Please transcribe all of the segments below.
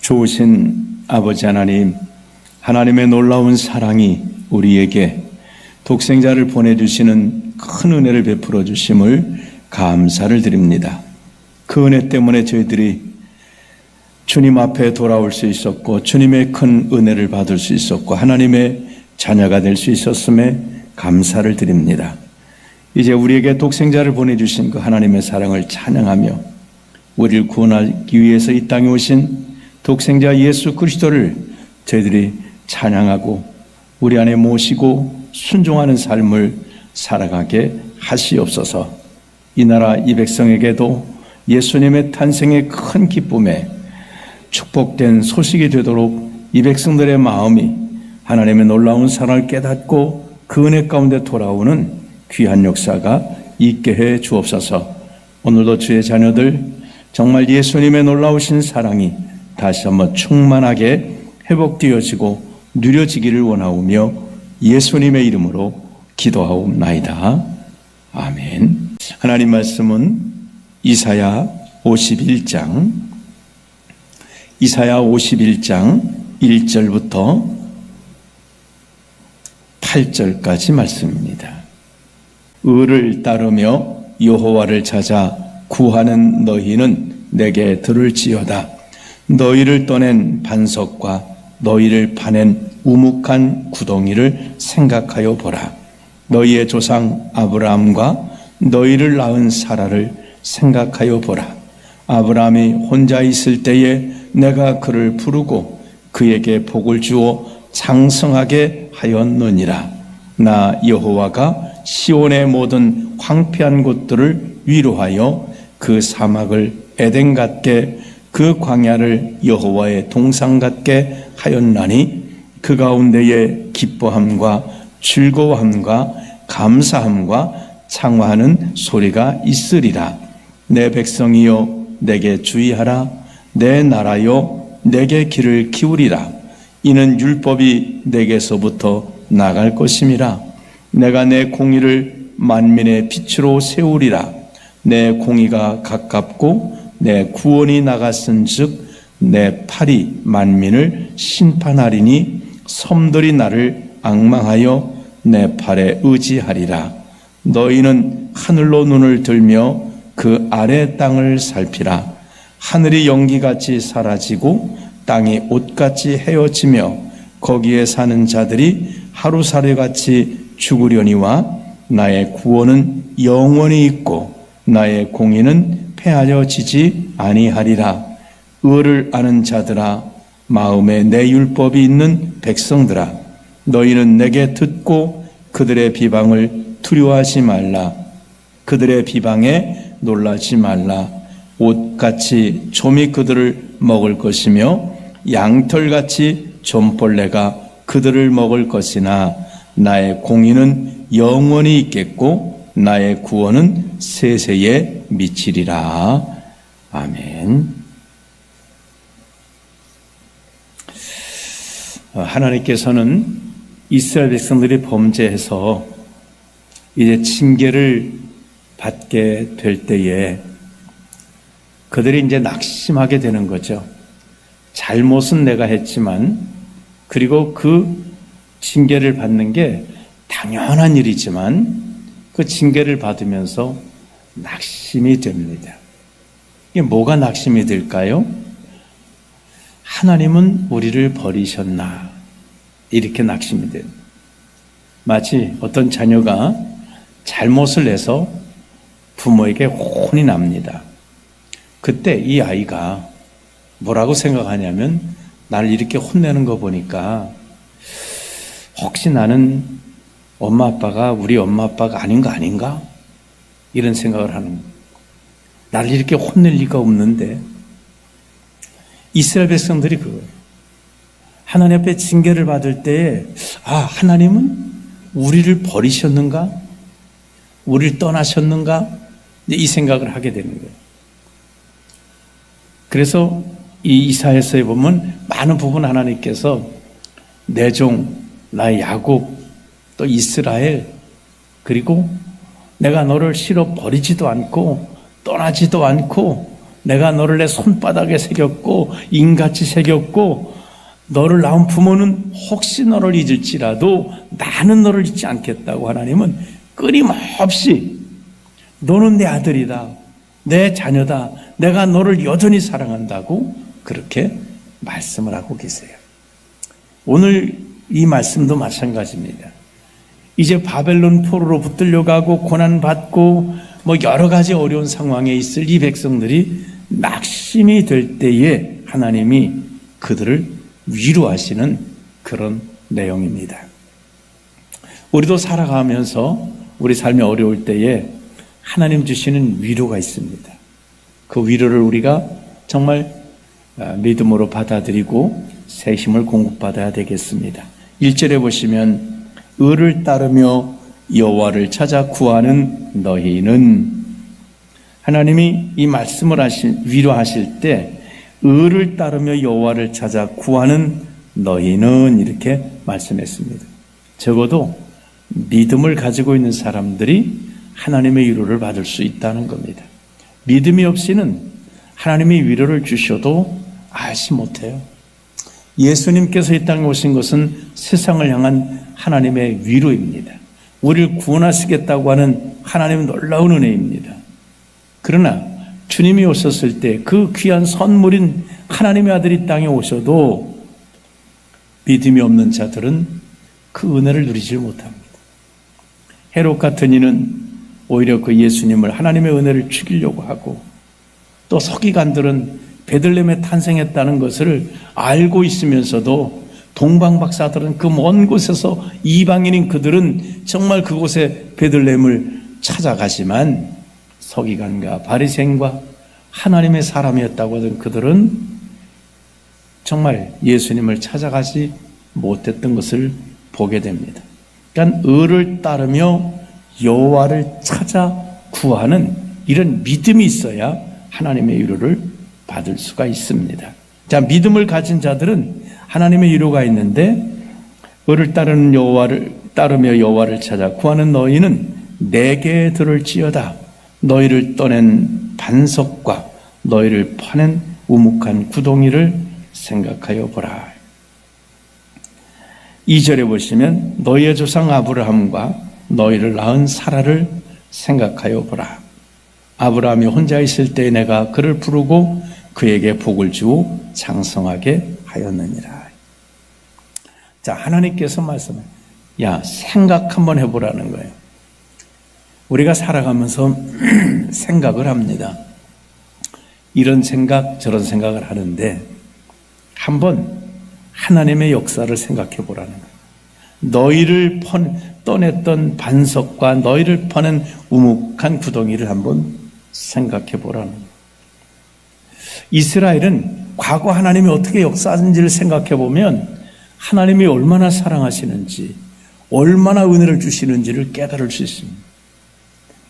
좋으신 아버지 하나님, 하나님의 놀라운 사랑이 우리에게 독생자를 보내주시는 큰 은혜를 베풀어 주심을 감사를 드립니다. 그 은혜 때문에 저희들이 주님 앞에 돌아올 수 있었고 주님의 큰 은혜를 받을 수 있었고 하나님의 자녀가 될 수 있었음에 감사를 드립니다. 이제 우리에게 독생자를 보내주신 그 하나님의 사랑을 찬양하며 우리를 구원하기 위해서 이 땅에 오신 독생자 예수 그리스도를 저희들이 찬양하고 우리 안에 모시고 순종하는 삶을 살아가게 하시옵소서. 이 나라 이 백성에게도 예수님의 탄생의 큰 기쁨에 축복된 소식이 되도록 이 백성들의 마음이 하나님의 놀라운 사랑을 깨닫고 그 은혜 가운데 돌아오는 귀한 역사가 있게 해 주옵소서. 오늘도 주의 자녀들 정말 예수님의 놀라우신 사랑이 다시 한번 충만하게 회복되어지고 누려지기를 원하오며 예수님의 이름으로 기도하옵나이다. 아멘. 하나님 말씀은 이사야 51장 1절부터 8절까지 말씀입니다. 의를 따르며 여호와를 찾아 구하는 너희는 내게 들을지어다. 너희를 떠낸 반석과 너희를 파낸 우묵한 구덩이를 생각하여 보라. 너희의 조상 아브라함과 너희를 낳은 사라를 생각하여 보라. 아브라함이 혼자 있을 때에 내가 그를 부르고 그에게 복을 주어 장성하게 하였느니라. 나 여호와가 시온의 모든 황폐한 곳들을 위로하여 그 사막을 에덴 같게 그 광야를 여호와의 동산 같게 하였나니 그 가운데에 기뻐함과 즐거워함과 감사함과 창화하는 소리가 있으리라. 내 백성이여 내게 주의하라. 내 나라여 내게 귀를 기울이라. 이는 율법이 내게서부터 나갈 것임이라. 내가 내 공의를 만민의 빛으로 세우리라. 내 공의가 가깝고 내 구원이 나갔은즉 내 팔이 만민을 심판하리니 섬들이 나를 앙망하여 내 팔에 의지하리라. 너희는 하늘로 눈을 들며 그 아래 땅을 살피라. 하늘이 연기같이 사라지고 땅이 옷같이 헤어지며 거기에 사는 자들이 하루살이같이 죽으려니와 나의 구원은 영원히 있고 나의 공의는 폐하려지지 아니하리라. 의를 아는 자들아, 마음에 내 율법이 있는 백성들아, 너희는 내게 듣고 그들의 비방을 두려워하지 말라. 그들의 비방에 놀라지 말라. 옷같이 좀이 그들을 먹을 것이며 양털같이 좀벌레가 그들을 먹을 것이나 나의 공의는 영원히 있겠고 나의 구원은 세세에 미치리라. 아멘. 하나님께서는 이스라엘 백성들이 범죄해서 이제 징계를 받게 될 때에 그들이 이제 낙심하게 되는 거죠. 잘못은 내가 했지만, 그리고 그 징계를 받는 게 당연한 일이지만 그 징계를 받으면서 낙심이 됩니다. 이게 뭐가 낙심이 될까요? 하나님은 우리를 버리셨나? 이렇게 낙심이 돼요. 마치 어떤 자녀가 잘못을 해서 부모에게 혼이 납니다. 그때 이 아이가 뭐라고 생각하냐면, 나를 이렇게 혼내는 거 보니까 혹시 나는 엄마 아빠가 우리 엄마 아빠가 아닌 거 아닌가? 이런 생각을 하는 거예요. 나를 이렇게 혼낼 리가 없는데. 이스라엘 백성들이 그거예요. 하나님 앞에 징계를 받을 때에 하나님은 우리를 버리셨는가? 우리를 떠나셨는가? 이 생각을 하게 되는 거예요. 그래서 이 이사야서에 보면 많은 부분 하나님께서 내 종 나의 야곱 또 이스라엘, 그리고 내가 너를 싫어 버리지도 않고 떠나지도 않고 내가 너를 내 손바닥에 새겼고 인같이 새겼고 너를 낳은 부모는 혹시 너를 잊을지라도 나는 너를 잊지 않겠다고 하나님은 끊임없이 너는 내 아들이다, 내 자녀다, 내가 너를 여전히 사랑한다고 그렇게 말씀을 하고 계세요. 오늘 이 말씀도 마찬가지입니다. 이제 바벨론 포로로 붙들려가고 고난받고 여러 가지 어려운 상황에 있을 이 백성들이 낙심이 될 때에 하나님이 그들을 위로하시는 그런 내용입니다. 우리도 살아가면서 우리 삶이 어려울 때에 하나님 주시는 위로가 있습니다. 그 위로를 우리가 정말 믿음으로 받아들이고 새 힘을 공급받아야 되겠습니다. 1절에 보시면 의를 따르며 여호와를 찾아 구하는 너희는, 하나님이 이 말씀을 위로하실 때 의를 따르며 여호와를 찾아 구하는 너희는 이렇게 말씀했습니다. 적어도 믿음을 가지고 있는 사람들이 하나님의 위로를 받을 수 있다는 겁니다. 믿음이 없이는 하나님의 위로를 주셔도 알지 못해요. 예수님께서 이 땅에 오신 것은 세상을 향한 하나님의 위로입니다. 우리를 구원하시겠다고 하는 하나님의 놀라운 은혜입니다. 그러나 주님이 오셨을 때 그 귀한 선물인 하나님의 아들이 땅에 오셔도 믿음이 없는 자들은 그 은혜를 누리지 못합니다. 헤롯 같은 이는 오히려 그 예수님을 하나님의 은혜를 죽이려고 하고, 또 서기관들은 베들레헴에 탄생했다는 것을 알고 있으면서도 동방 박사들은 그 먼 곳에서 이방인인 그들은 정말 그곳에 베들레헴을 찾아가지만 서기관과 바리새인과 하나님의 사람이었다고 하던 그들은 정말 예수님을 찾아가지 못했던 것을 보게 됩니다. 그러니까 의를 따르며 여호와를 찾아 구하는 이런 믿음이 있어야 하나님의 위로를 받을 수가 있습니다. 자, 믿음을 가진 자들은 하나님의 위로가 있는데, 의를 따르며 여호와를 찾아 구하는 너희는 내게 들을지어다. 너희를 떠낸 반석과 너희를 파낸 우묵한 구덩이를 생각하여 보라. 2절에 보시면 너희의 조상 아브라함과 너희를 낳은 사라를 생각하여 보라. 아브라함이 혼자 있을 때 내가 그를 부르고 그에게 복을 주어 장성하게 하였느니라. 자, 하나님께서 말씀해, 야, 생각 한번 해보라는 거예요. 우리가 살아가면서 생각을 합니다. 이런 생각 저런 생각을 하는데 한번 하나님의 역사를 생각해 보라는 거예요. 너희를 떠냈던 반석과 너희를 파는 우묵한 구덩이를 한번 생각해 보라는 거예요. 이스라엘은 과거 하나님이 어떻게 역사하는지를 생각해 보면 하나님이 얼마나 사랑하시는지, 얼마나 은혜를 주시는지를 깨달을 수 있습니다.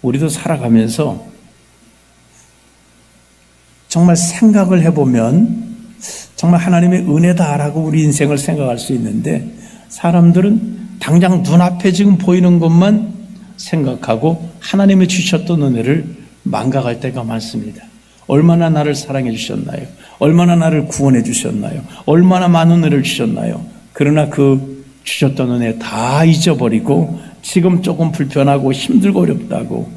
우리도 살아가면서 정말 생각을 해보면 정말 하나님의 은혜다라고 우리 인생을 생각할 수 있는데, 사람들은 당장 눈앞에 지금 보이는 것만 생각하고 하나님이 주셨던 은혜를 망각할 때가 많습니다. 얼마나 나를 사랑해 주셨나요? 얼마나 나를 구원해 주셨나요? 얼마나 많은 은혜를 주셨나요? 그러나 그 주셨던 은혜 다 잊어버리고 지금 조금 불편하고 힘들고 어렵다고,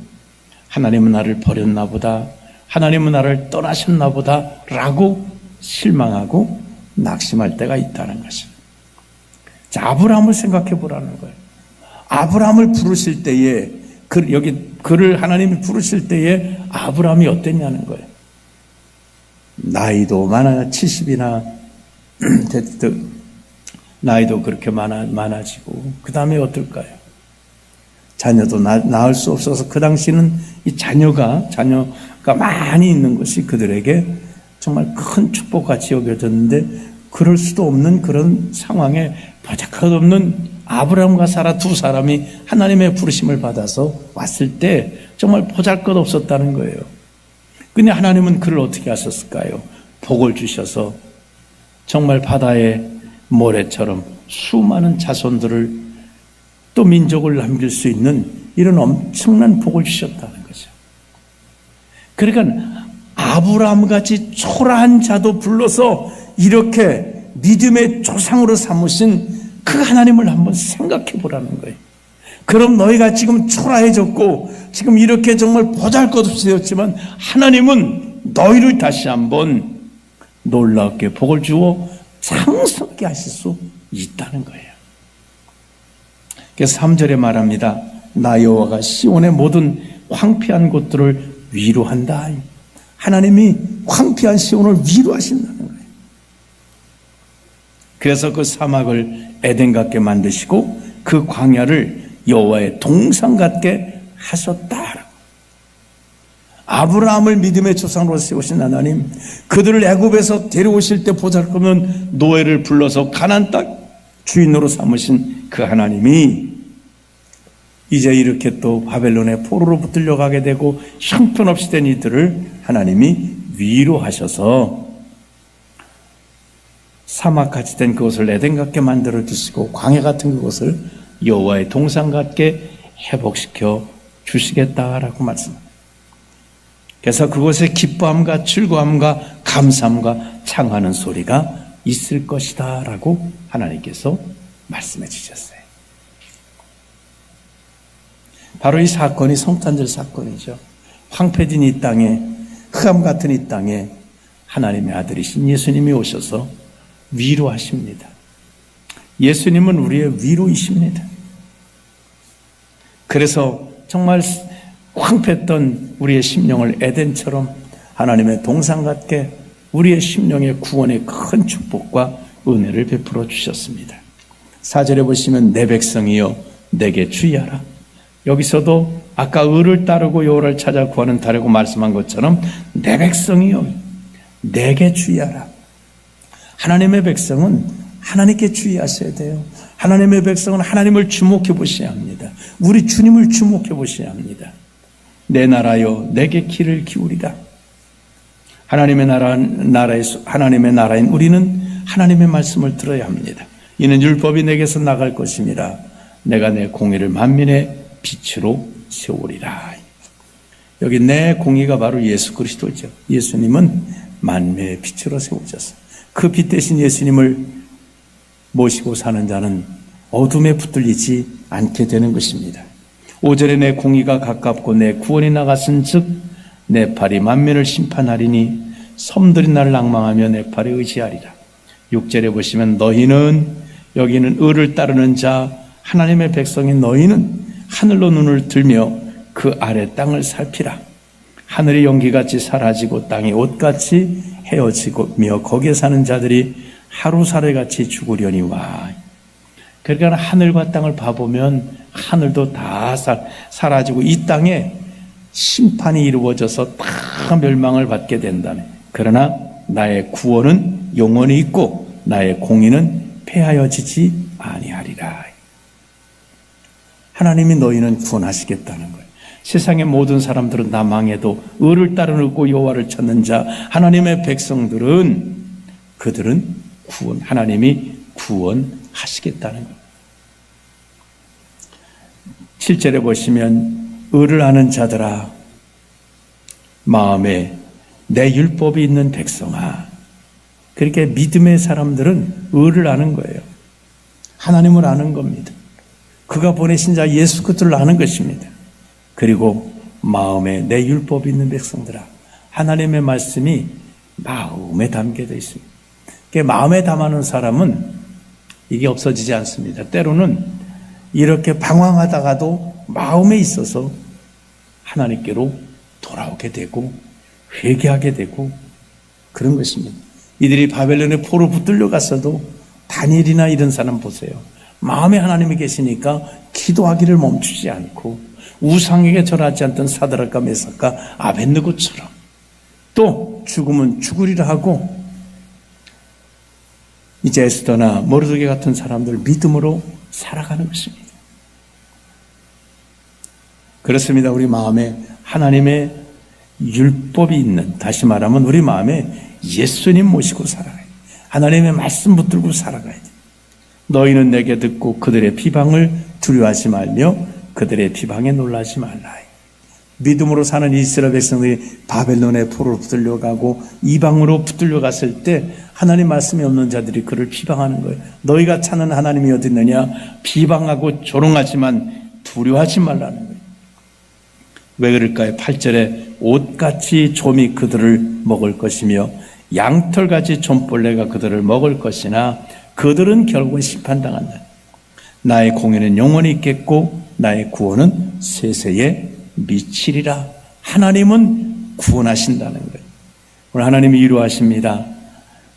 하나님은 나를 버렸나 보다, 하나님은 나를 떠나셨나 보다 라고 실망하고 낙심할 때가 있다는 것입니다. 자, 아브라함을 생각해 보라는 거예요. 아브라함을 부르실 때에, 여기 그를 하나님이 부르실 때에 아브라함이 어땠냐는 거예요. 나이도 많아 70이나 나이도 그렇게 많아지고, 그 다음에 어떨까요? 자녀도 낳을 수 없어서 그 당시는 이 자녀가 많이 있는 것이 그들에게 정말 큰 축복같이 여겨졌는데, 그럴 수도 없는 그런 상황에 보잘것없는 아브라함과 사라 두 사람이 하나님의 부르심을 받아서 왔을 때 정말 보잘것없었다는 거예요. 근데 하나님은 그를 어떻게 하셨을까요? 복을 주셔서 정말 바다의 모래처럼 수많은 자손들을, 또 민족을 남길 수 있는 이런 엄청난 복을 주셨다는 거죠. 그러니까 아브라함같이 초라한 자도 불러서 이렇게 믿음의 조상으로 삼으신 그 하나님을 한번 생각해 보라는 거예요. 그럼 너희가 지금 초라해졌고 지금 이렇게 정말 보잘것없이 되었지만 하나님은 너희를 다시 한번 놀랍게 복을 주어 창성하게 하실 수 있다는 거예요. 그래서 3절에 말합니다. 나 여호와가 시온의 모든 황폐한 곳들을 위로한다. 하나님이 황폐한 시온을 위로하신다는 거예요. 그래서 그 사막을 에덴 같게 만드시고 그 광야를 여호와의 동산 같게 하셨다. 아브라함을 믿음의 조상으로 세우신 하나님, 그들을 애굽에서 데려오실 때 보잘것없는 노예를 불러서 가나안 땅 주인으로 삼으신 그 하나님이 이제 이렇게 또 바벨론의 포로로 붙들려 가게 되고 형편없이 된 이들을 하나님이 위로하셔서 사막같이 된 그곳을 에덴 같게 만들어 주시고 광야 같은 그곳을 여호와의 동산 같게 회복시켜 주시겠다라고 말씀합니다. 그래서 그곳에 기뻐함과 즐거움과 감사함과 창하는 소리가 있을 것이다 라고 하나님께서 말씀해 주셨어요. 바로 이 사건이 성탄절 사건이죠. 황폐진 이 땅에, 흑암 같은 이 땅에 하나님의 아들이신 예수님이 오셔서 위로하십니다. 예수님은 우리의 위로이십니다. 그래서 정말 황폐했던 우리의 심령을 에덴처럼 하나님의 동산 같게 우리의 심령의 구원의 큰 축복과 은혜를 베풀어 주셨습니다. 4절에 보시면 내 백성이여 내게 주의하라. 여기서도 아까 의를 따르고 여호와를 찾아 구하는 다라고 말씀한 것처럼 내 백성이여 내게 주의하라. 하나님의 백성은 하나님께 주의하셔야 돼요. 하나님의 백성은 하나님을 주목해 보셔야 합니다. 우리 주님을 주목해 보셔야 합니다. 내 나라여 내게 귀를 기울이라. 하나님의 나라인 우리는 하나님의 말씀을 들어야 합니다. 이는 율법이 내게서 나갈 것임이라. 내가 내 공의를 만민의 빛으로 세우리라. 여기 내 공의가 바로 예수 그리스도죠. 예수님은 만민의 빛으로 세우셨어요. 그 빛 대신 예수님을 모시고 사는 자는 어둠에 붙들리지 않게 되는 것입니다. 5절에 내 공의가 가깝고 내 구원이 나갔은 즉 내 팔이 만민을 심판하리니 섬들이 나를 낭망하며 내 팔에 의지하리라. 6절에 보시면 너희는 여기는 의를 따르는 자 하나님의 백성인 너희는 하늘로 눈을 들며 그 아래 땅을 살피라. 하늘이 연기같이 사라지고 땅이 옷같이 헤어지며 거기에 사는 자들이 하루살이같이 죽으려니와. 그러니까 하늘과 땅을 봐보면 하늘도 다 사라지고 이 땅에 심판이 이루어져서 다 멸망을 받게 된다네. 그러나 나의 구원은 영원히 있고 나의 공의는 폐하여지지 아니하리라. 하나님이 너희는 구원하시겠다는 거예요. 세상의 모든 사람들은 다 망해도 의를 따르고 여호와를 찾는 자 하나님의 백성들은 그들은 하나님이 구원하시겠다는 거예요. 7절에 보시면 의를 아는 자들아 마음에 내 율법이 있는 백성아. 그렇게 믿음의 사람들은 의를 아는 거예요. 하나님을 아는 겁니다. 그가 보내신 자 예수 그리스도를 아는 것입니다. 그리고 마음에 내 율법이 있는 백성들아. 하나님의 말씀이 마음에 담겨져 있습니다. 마음에 담아놓은 사람은 이게 없어지지 않습니다. 때로는 이렇게 방황하다가도 마음에 있어서 하나님께로 돌아오게 되고 회개하게 되고 그런 것입니다. 이들이 바벨론의 포로 붙들려 갔어도 다니엘이나 이런 사람 보세요. 마음에 하나님이 계시니까 기도하기를 멈추지 않고 우상에게 절하지 않던 사드락과 메삭과 아벳느고처럼 또 죽으면 죽으리라 하고 이제 에스더나 모르드게 같은 사람들 믿음으로 살아가는 것입니다. 그렇습니다. 우리 마음에 하나님의 율법이 있는, 다시 말하면 우리 마음에 예수님 모시고 살아가야 돼. 하나님의 말씀 붙들고 살아가야 돼. 너희는 내게 듣고 그들의 비방을 두려워하지 말며 그들의 비방에 놀라지 말라. 믿음으로 사는 이스라엘 백성들이 바벨론의 포로로 붙들려가고 이방으로 붙들려갔을 때 하나님 말씀이 없는 자들이 그를 비방하는 거예요. 너희가 찾는 하나님이 어디 있느냐? 비방하고 조롱하지만 두려워하지 말라는 거예요. 왜 그럴까요? 8절에 옷같이 좀이 그들을 먹을 것이며 양털같이 좀벌레가 그들을 먹을 것이나 그들은 결국은 심판당한다. 나의 공의는 영원히 있겠고 나의 구원은 세세에 미치리라. 하나님은 구원하신다는 거예요. 오늘 하나님이 위로하십니다.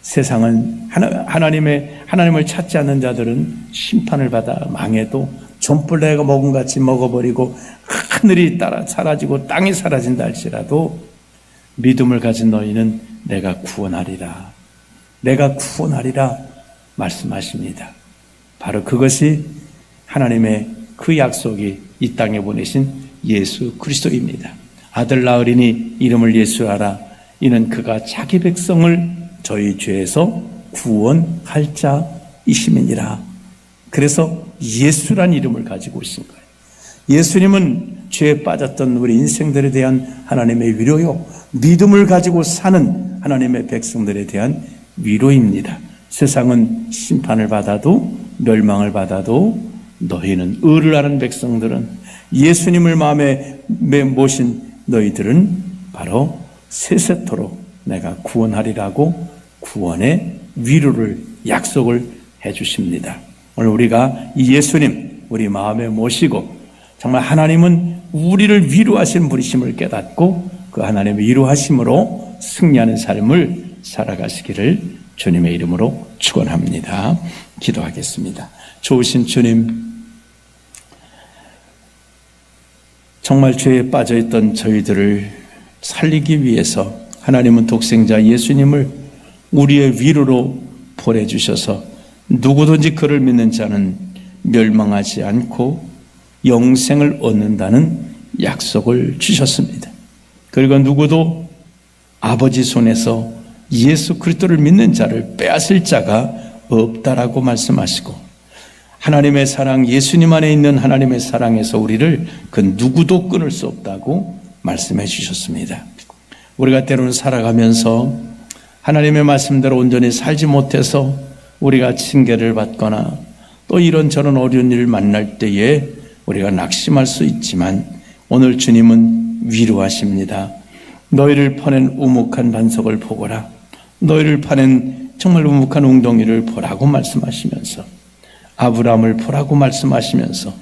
세상은 하나님을 찾지 않는 자들은 심판을 받아 망해도 좀벌레가 먹은 같이 먹어버리고 하늘이 따라 사라지고 땅이 사라진다 할지라도 믿음을 가진 너희는 내가 구원하리라. 내가 구원하리라 말씀하십니다. 바로 그것이 하나님의 그 약속이 이 땅에 보내신 예수 그리스도입니다. 아들 낳으리니 이름을 예수하라. 이는 그가 자기 백성을 저희 죄에서 구원할 자이심이니라. 그래서 예수란 이름을 가지고 오신 거예요. 예수님은 죄에 빠졌던 우리 인생들에 대한 하나님의 위로요, 믿음을 가지고 사는 하나님의 백성들에 대한 위로입니다. 세상은 심판을 받아도 멸망을 받아도 너희는 의를 아는 백성들은, 예수님을 마음에 모신 너희들은 바로 세세토록 내가 구원하리라고 구원의 위로를 약속을 해 주십니다. 오늘 우리가 이 예수님 우리 마음에 모시고 정말 하나님은 우리를 위로하시는 분이심을 깨닫고 그 하나님의 위로하심으로 승리하는 삶을 살아가시기를 주님의 이름으로 축원합니다. 기도하겠습니다. 좋으신 주님, 정말 죄에 빠져있던 저희들을 살리기 위해서 하나님은 독생자 예수님을 우리의 위로로 보내주셔서 누구든지 그를 믿는 자는 멸망하지 않고 영생을 얻는다는 약속을 주셨습니다. 그리고 누구도 아버지 손에서 예수 그리스도를 믿는 자를 빼앗을 자가 없다라고 말씀하시고, 하나님의 사랑, 예수님 안에 있는 하나님의 사랑에서 우리를 그 누구도 끊을 수 없다고 말씀해 주셨습니다. 우리가 때로는 살아가면서 하나님의 말씀대로 온전히 살지 못해서 우리가 징계를 받거나 또 이런저런 어려운 일을 만날 때에 우리가 낙심할 수 있지만 오늘 주님은 위로하십니다. 너희를 파낸 우묵한 반석을 보거라. 너희를 파낸 정말 우묵한 웅덩이를 보라고 말씀하시면서, 아브라함을 보라고 말씀하시면서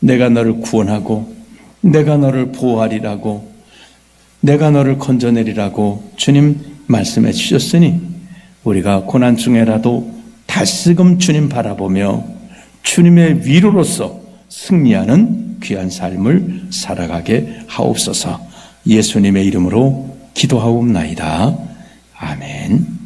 내가 너를 구원하고 내가 너를 보호하리라고, 내가 너를 건져내리라고 주님 말씀해 주셨으니 우리가 고난 중에라도 다시금 주님 바라보며 주님의 위로로서 승리하는 귀한 삶을 살아가게 하옵소서. 예수님의 이름으로 기도하옵나이다. 아멘.